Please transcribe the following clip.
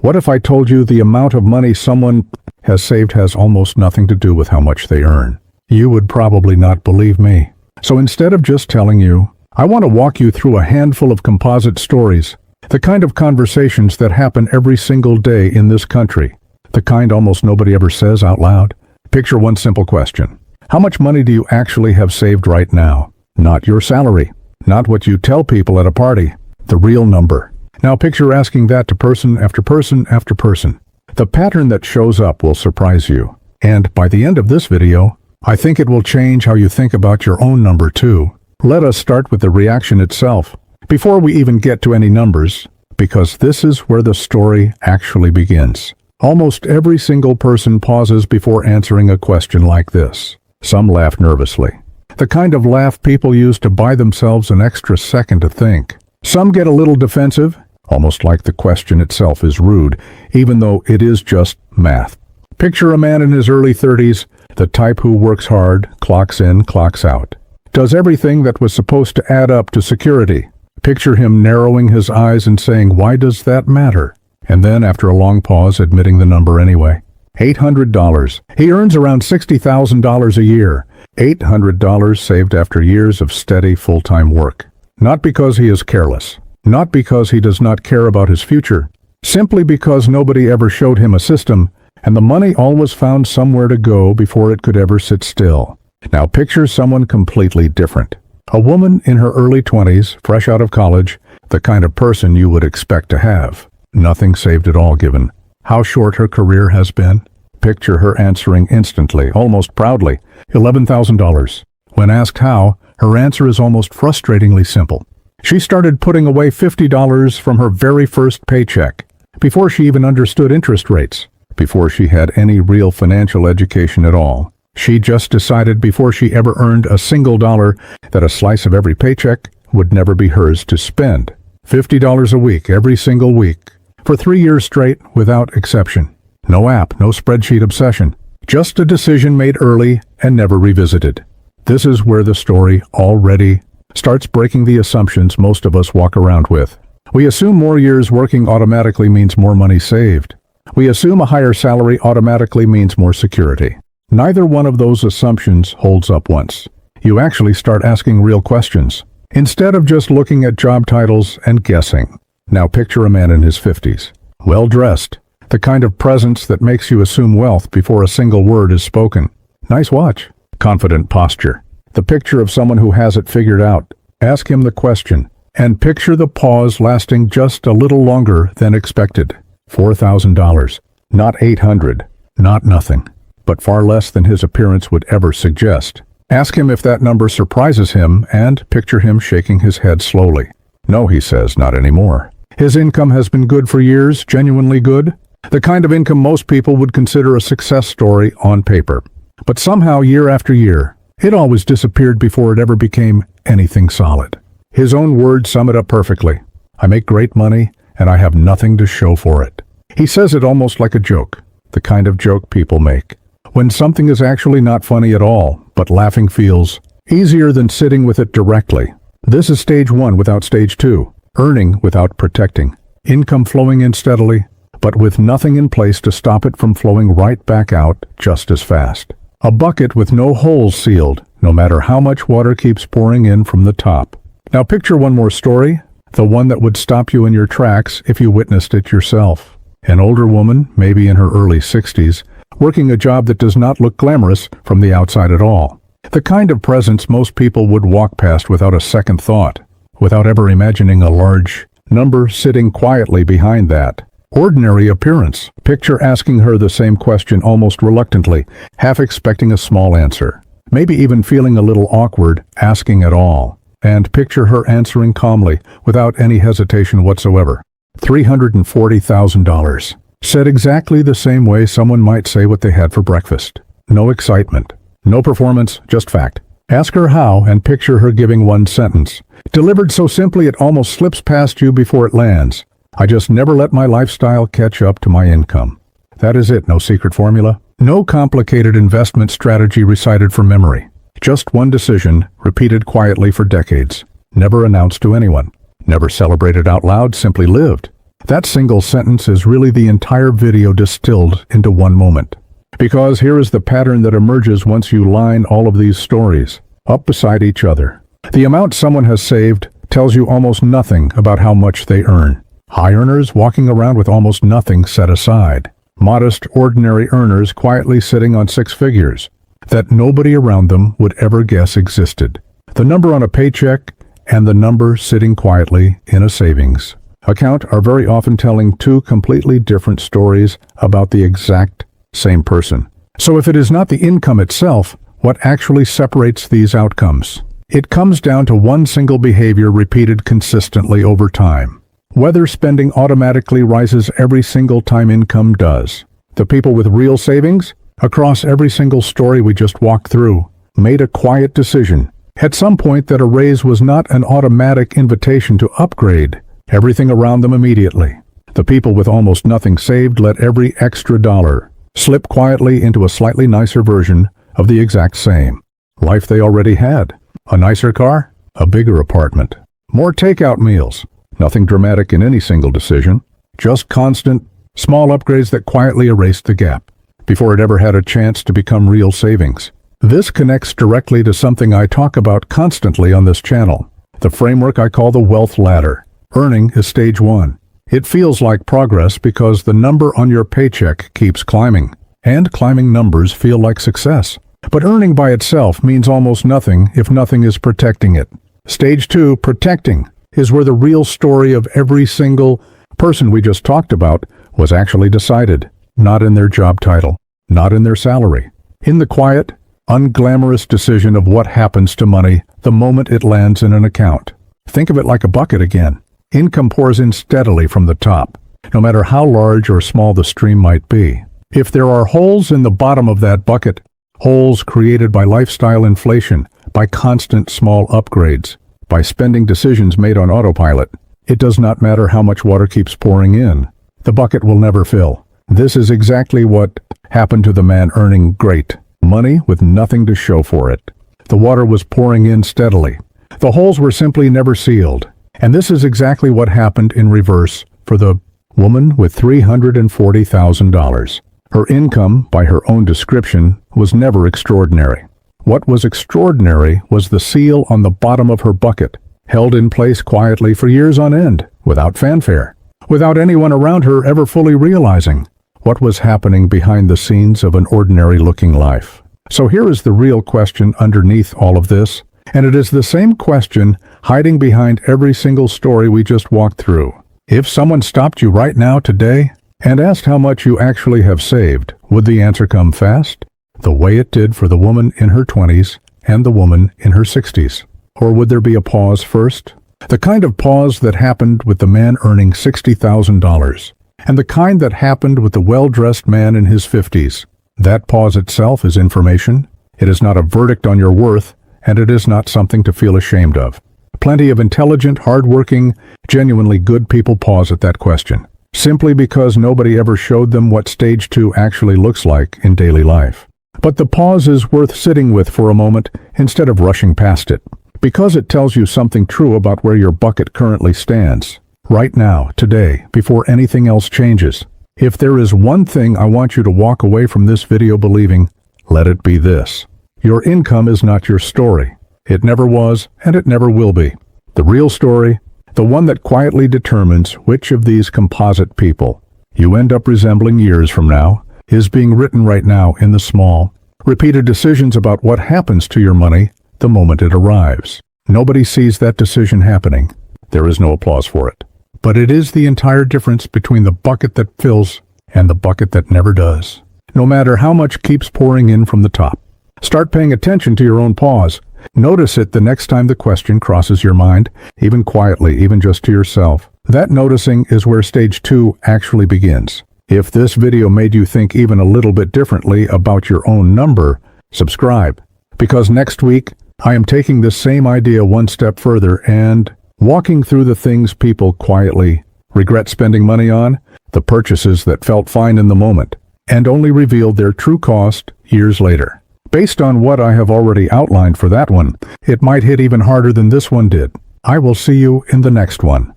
What if I told you the amount of money someone has saved has almost nothing to do with how much they earn? You would probably not believe me. So instead of just telling you, I want to walk you through a handful of composite stories, the kind of conversations that happen every single day in this country, the kind almost nobody ever says out loud. Picture one simple question. How much money do you actually have saved right now? Not your salary, not what you tell people at a party, the real number. Now picture asking that to person after person after person. The pattern that shows up will surprise you. And by the end of this video, I think it will change how you think about your own number too. Let us start with the reaction itself, before we even get to any numbers, because this is where the story actually begins. Almost every single person pauses before answering a question like this. Some laugh nervously, the kind of laugh people use to buy themselves an extra second to think. Some get a little defensive, almost like the question itself is rude, even though it is just math. Picture a man in his early 30s, the type who works hard, clocks in, clocks out. Does everything that was supposed to add up to security. Picture him narrowing his eyes and saying, "Why does that matter?" And then, after a long pause, admitting the number anyway. $800. He earns around $60,000 a year. $800 saved after years of steady, full-time work. Not because he is careless. Not because he does not care about his future. Simply because nobody ever showed him a system, and the money always found somewhere to go before it could ever sit still. Now picture someone completely different. A woman in her early 20s, fresh out of college, the kind of person you would expect to have. Nothing saved at all given how short her career has been. Picture her answering instantly, almost proudly, $11,000. When asked how, her answer is almost frustratingly simple. She started putting away $50 from her very first paycheck, before she even understood interest rates, before she had any real financial education at all. She just decided before she ever earned a single dollar that a slice of every paycheck would never be hers to spend. $50 a week, every single week, for 3 years straight, without exception. No app, no spreadsheet obsession. Just a decision made early and never revisited. This is where the story already starts breaking the assumptions most of us walk around with. We assume more years working automatically means more money saved. We assume a higher salary automatically means more security. Neither one of those assumptions holds up once you actually start asking real questions, instead of just looking at job titles and guessing. Now picture a man in his 50s, well-dressed, the kind of presence that makes you assume wealth before a single word is spoken. Nice watch. Confident posture. The picture of someone who has it figured out. Ask him the question, and picture the pause lasting just a little longer than expected. $4,000. Not $800. Not nothing. But far less than his appearance would ever suggest. Ask him if that number surprises him, and picture him shaking his head slowly. No, he says, not anymore. His income has been good for years, genuinely good. The kind of income most people would consider a success story on paper. But somehow, year after year, it always disappeared before it ever became anything solid. His own words sum it up perfectly. I make great money, and I have nothing to show for it. He says it almost like a joke, the kind of joke people make, when something is actually not funny at all, but laughing feels easier than sitting with it directly. This is stage one without stage two, earning without protecting, income flowing in steadily, but with nothing in place to stop it from flowing right back out just as fast. A bucket with no holes sealed, no matter how much water keeps pouring in from the top. Now picture one more story, the one that would stop you in your tracks if you witnessed it yourself. An older woman, maybe in her early 60s, working a job that does not look glamorous from the outside at all. The kind of presence most people would walk past without a second thought, without ever imagining a large number sitting quietly behind that. Ordinary appearance. Picture asking her the same question almost reluctantly, half expecting a small answer. Maybe even feeling a little awkward asking at all. And picture her answering calmly, without any hesitation whatsoever. $340,000. Said exactly the same way someone might say what they had for breakfast. No excitement. No performance, just fact. Ask her how and picture her giving one sentence. Delivered so simply it almost slips past you before it lands. I just never let my lifestyle catch up to my income. That is it, no secret formula. No complicated investment strategy recited from memory. Just one decision, repeated quietly for decades. Never announced to anyone. Never celebrated out loud, simply lived. That single sentence is really the entire video distilled into one moment. Because here is the pattern that emerges once you line all of these stories up beside each other. The amount someone has saved tells you almost nothing about how much they earn. High earners walking around with almost nothing set aside. Modest, ordinary earners quietly sitting on six figures that nobody around them would ever guess existed. The number on a paycheck and the number sitting quietly in a savings account are very often telling two completely different stories about the exact same person. So if it is not the income itself, what actually separates these outcomes? It comes down to one single behavior repeated consistently over time. Whether spending automatically rises every single time income does. The people with real savings, across every single story we just walked through, made a quiet decision at some point that a raise was not an automatic invitation to upgrade everything around them immediately. The people with almost nothing saved let every extra dollar slip quietly into a slightly nicer version of the exact same life they already had. A nicer car, a bigger apartment, more takeout meals. Nothing dramatic in any single decision, just constant, small upgrades that quietly erased the gap before it ever had a chance to become real savings. This connects directly to something I talk about constantly on this channel, the framework I call the wealth ladder. Earning is stage one. It feels like progress because the number on your paycheck keeps climbing, and climbing numbers feel like success. But earning by itself means almost nothing if nothing is protecting it. Stage two, protecting, is where the real story of every single person we just talked about was actually decided, not in their job title, not in their salary, in the quiet, unglamorous decision of what happens to money the moment it lands in an account. Think of it like a bucket again. Income pours in steadily from the top, no matter how large or small the stream might be. If there are holes in the bottom of that bucket, holes created by lifestyle inflation, by constant small upgrades, by spending decisions made on autopilot, it does not matter how much water keeps pouring in. The bucket will never fill. This is exactly what happened to the man earning great money with nothing to show for it. The water was pouring in steadily. The holes were simply never sealed. And this is exactly what happened in reverse for the woman with $340,000. Her income, by her own description, was never extraordinary. What was extraordinary was the seal on the bottom of her bucket, held in place quietly for years on end, without fanfare, without anyone around her ever fully realizing what was happening behind the scenes of an ordinary-looking life. So here is the real question underneath all of this, and it is the same question hiding behind every single story we just walked through. If someone stopped you right now today and asked how much you actually have saved, would the answer come fast, the way it did for the woman in her 20s and the woman in her 60s? Or would there be a pause first? The kind of pause that happened with the man earning $60,000, and the kind that happened with the well-dressed man in his 50s. That pause itself is information. It is not a verdict on your worth, and it is not something to feel ashamed of. Plenty of intelligent, hard-working, genuinely good people pause at that question, simply because nobody ever showed them what stage two actually looks like in daily life. But the pause is worth sitting with for a moment instead of rushing past it, because it tells you something true about where your bucket currently stands, right now, today, before anything else changes. If there is one thing I want you to walk away from this video believing, let it be this. Your income is not your story. It never was, and it never will be. The real story, the one that quietly determines which of these composite people you end up resembling years from now, is being written right now in the small, repeated decisions about what happens to your money the moment it arrives. Nobody sees that decision happening. There is no applause for it. But it is the entire difference between the bucket that fills and the bucket that never does. No matter how much keeps pouring in from the top. Start paying attention to your own pause. Notice it the next time the question crosses your mind, even quietly, even just to yourself. That noticing is where stage two actually begins. If this video made you think even a little bit differently about your own number, subscribe. Because next week, I am taking this same idea one step further and walking through the things people quietly regret spending money on, the purchases that felt fine in the moment, and only revealed their true cost years later. Based on what I have already outlined for that one, it might hit even harder than this one did. I will see you in the next one.